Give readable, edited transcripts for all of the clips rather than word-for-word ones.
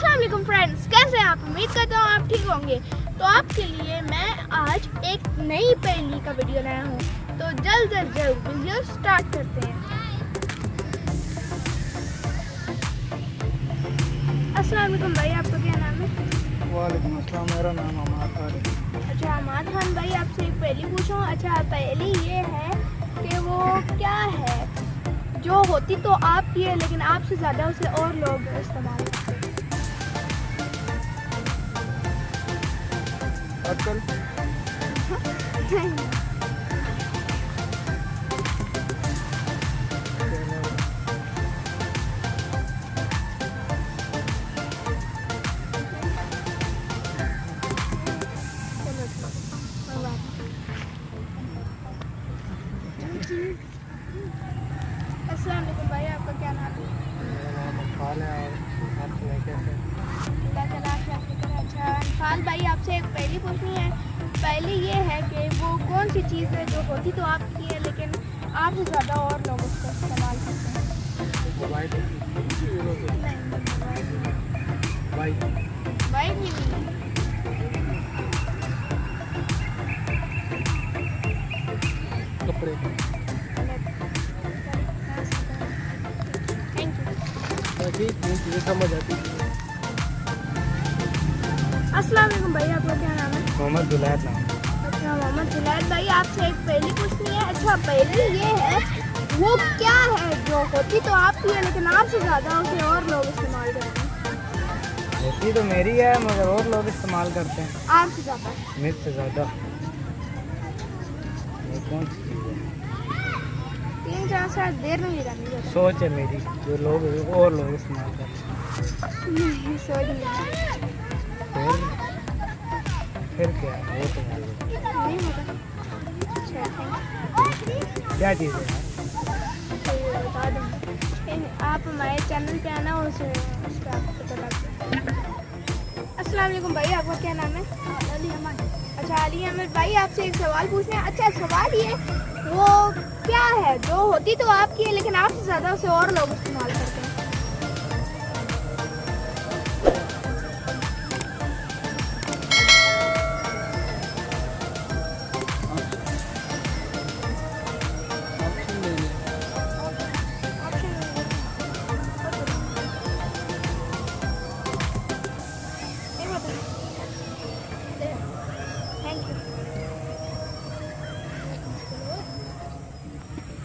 अस्सलाम वालेकुम फ्रेंड्स, कैसे हैं आप? उम्मीद करता हूँ आप ठीक होंगे। तो आपके लिए मैं आज एक नई पहेली का वीडियो लाया हूँ। तो जल्द से जल्द वीडियो स्टार्ट करते हैं। अस्सलाम वालेकुम भाई, आपका क्या नाम है? वालेकुम अस्सलाम, मेरा नाम अमार खान है। अच्छा अमार खान भाई, आपसे एक पहेली पूछूं। अच्छा पहेली ये है कि वो क्या है जो होती तो आपकी है लेकिन आपसे ज़्यादा उसे और लोग इस्तेमाल करते हैं। आजकल अस्सलाम वालेकुम भाई, आपका क्या नाम है? मेरा नाम अनफाल है और आप सुनाए कैसे? अल्लाह ताला आपसे आपकी तरह अच्छा। अनफाल भाई, आपसे एक पहेली पूछनी है। पहेली ये है कि वो कौन सी चीज़ है जो होती तो आपकी है लेकिन आपसे ज़्यादा और लोग उसको इस्तेमाल करते हैं। मोबाइल बाइक बाइक भी नहीं है। कपड़े थैंक यू। ताकि तीन चीज़ें समझ आती हैं। अस्सलाम वालेकुम भाई, आपका क्या नाम है? मोहम्मद जुलैद नाम। अच्छा मोहम्मद जुलैद भाई, आपसे एक पहेली पूछनी है। अच्छा पहेली ये है वो क्या है जो होती तो आपकी है लेकिन आपसे ज़्यादा उसे और लोग इस्तेमाल करते हैं। होती तो मेरी है मगर और लोग इस्तेमाल करते हैं आपसे ज़्यादा। मुझसे ज़्यादा। ये कौन सी चीज़ है? 3-4 साल देर नहीं लगानी ज़्यादा। सोच है मेरी जो लोग और लोग इस्तेमाल करते हैं। नहीं सोच नहीं फिर क्या है? वो तो मुझे नहीं होगा। अच्छा thank you। क्या चीज़ है? तो ये बता दूँ आप हमारे चैनल पे आना उस पर आपको पता लग जाएगा। अस्सलाम वालेकुम भाई, आपका क्या नाम है? अली अहमद। अच्छा अली अहमद भाई, आपसे एक सवाल पूछना है। अच्छा सवाल ये वो क्या है जो होती तो आपकी है लेकिन आपसे ज़्यादा उसे और लोग इस्तेमाल करते हैं।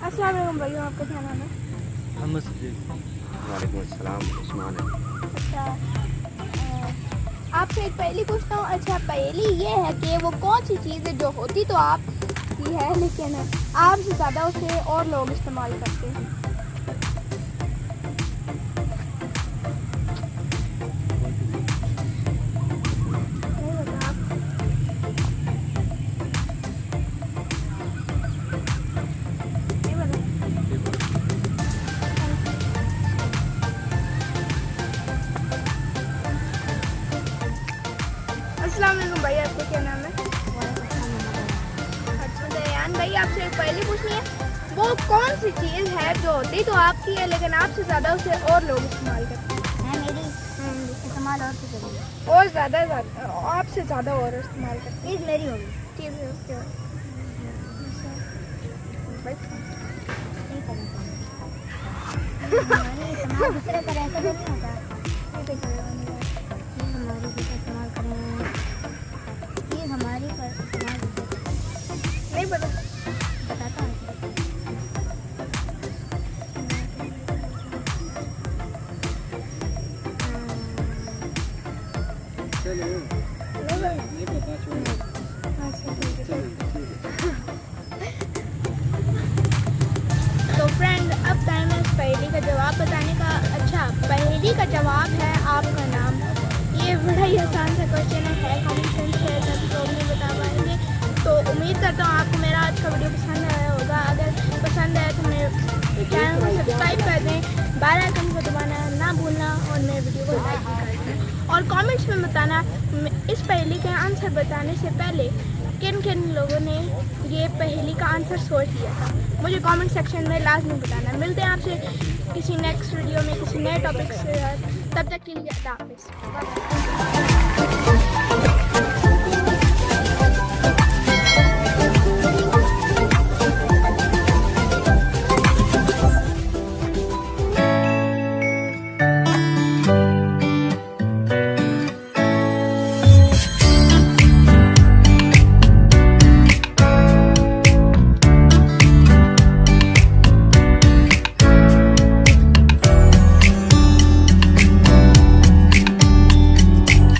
अस्सलाम वालेकुम भाई, आपका क्या नाम है? वालेकुम अस्सलाम, उस्मान है। अच्छा आपसे एक पहेली पूछता हूँ। अच्छा पहेली ये है कि वो कौन सी चीज़ है जो होती तो आपकी है लेकिन आपसे ज़्यादा उसे और लोग इस्तेमाल करते हैं। नहीं बता आप। नहीं बता। अस्सलाम वालेकुम भाई, आपका क्या नाम है? अच्छा दयान भाई, आपसे एक पहेली पूछनी है। वो कौन सी चीज़ है जो होती तो आपकी है लेकिन आपसे ज़्यादा उसे और लोग इस्तेमाल करते हैं। मेरी इस्तेमाल और से करेंगे और ज़्यादा आपसे ज़्यादा और इस्तेमाल करते हैं। मेरी होगी चीज़ है उसके दूसरे तरह ऐसा नहीं होता। हमारी पर इस्तेमाल नहीं पता बताता हूँ। ये पता छोड़ो। तो फ्रेंड अब टाइम है इस पहेली का जवाब बताने का। अच्छा पहेली का जवाब है आपका नाम। ये बड़ा ही आसान सा क्वेश्चन है कॉमन सेंस है, सभी लोग नहीं बता पाएंगे। तो उम्मीद करता हूँ आपको मेरा आज का वीडियो पसंद आया होगा। अगर पसंद आया तो मेरे चैनल को सब्सक्राइब कर दें, बेल आइकन को दबाना ना भूलना और मेरे वीडियो को लाइक भी कर दें और कमेंट्स में बताना इस पहेली के आंसर बताने से पहले किन किन लोगों ने ये पहेली का आंसर सोच लिया था, मुझे कमेंट सेक्शन में लाजमी बताना। मिलते हैं आपसे किसी नेक्स्ट वीडियो में किसी नए टॉपिक से। तब तक के लिए अल्लाह हाफिज़।